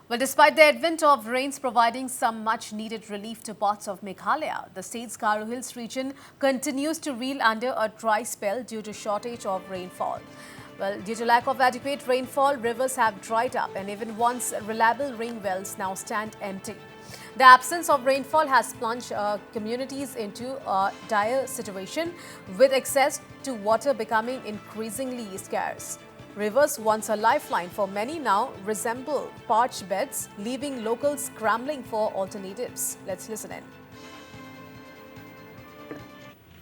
Well, despite the advent of rains providing some much-needed relief to parts of Meghalaya, the state's Garo Hills region continues to reel under a dry spell due to shortage of rainfall. Well, due to lack of adequate rainfall, rivers have dried up and even once reliable rain wells now stand empty. The absence of rainfall has plunged communities into a dire situation, with access to water becoming increasingly scarce. Rivers, once a lifeline for many, now resemble parched beds, leaving locals scrambling for alternatives. Let's listen in.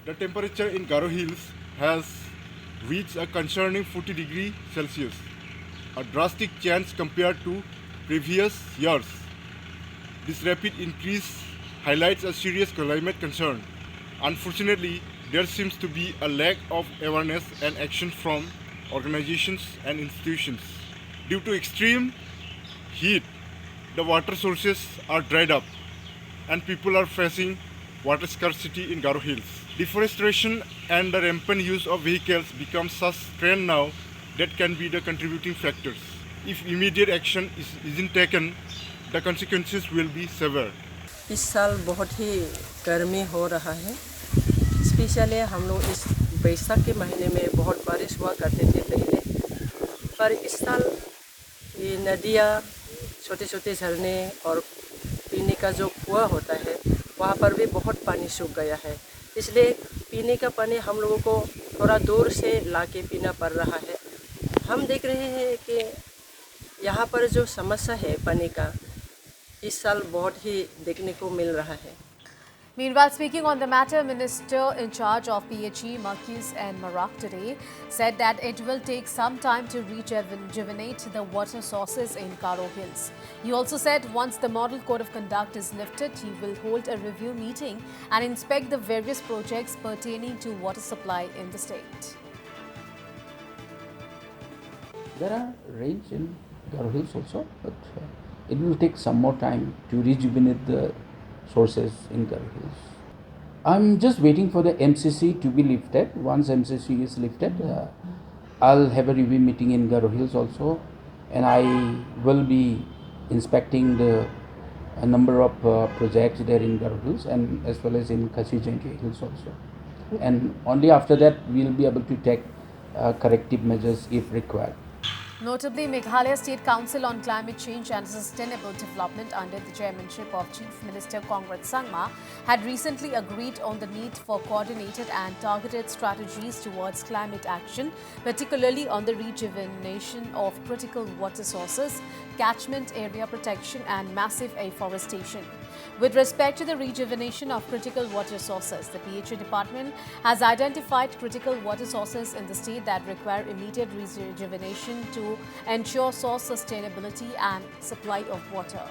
The temperature in Garo Hills has reached a concerning 40 degrees Celsius, a drastic change compared to previous years. This rapid increase highlights a serious climate concern. Unfortunately, there seems to be a lack of awareness and action from organizations and institutions. Due to extreme heat, the water sources are dried up and people are facing water scarcity in Garo Hills. Deforestation and the rampant use of vehicles become such trend now that can be the contributing factors. If immediate action isn't taken, the consequences will be severe. इस साल बहुत ही गर्मी हो रहा है। Specially हम लोग इस बैसाख के महीने में बहुत बारिश हुआ करते थे पहले, पर इस साल ये नदियाँ, छोटे छोटे झरने और पीने का जो कुआं होता है वहाँ पर भी बहुत पानी सूख गया है। इसलिए पीने का पानी हम लोगों को थोड़ा दूर से लाके पीना पड़ रहा है। हम देख रहे हैं कि यहाँ पर जो समस्या है पानी का, इस साल बहुत ही देखने को मिल रहा है। Meanwhile, speaking on the matter, Minister in charge of PHE, Marquis and Marak today said that it will take some time to rejuvenate the water sources in Garo Hills. He also said once the Model Code of Conduct is lifted, he will hold a review meeting and inspect the various projects pertaining to water supply in the state. There are rains in Garo Hills also, but it will take some more time to rejuvenate the sources in Garo Hills. I'm just waiting for the MCC to be lifted. Once MCC is lifted, I'll have a review meeting in Garo Hills also, and I will be inspecting a number of projects there in Garo Hills and as well as in Khasi Jangki Hills also. And only after that we'll be able to take corrective measures if required. Notably, Meghalaya State Council on Climate Change and Sustainable Development under the chairmanship of Chief Minister Congrad Sangma had recently agreed on the need for coordinated and targeted strategies towards climate action, particularly on the rejuvenation of critical water sources, catchment area protection and massive afforestation. With respect to the rejuvenation of critical water sources, the PHE department has identified critical water sources in the state that require immediate rejuvenation to ensure source sustainability and supply of water.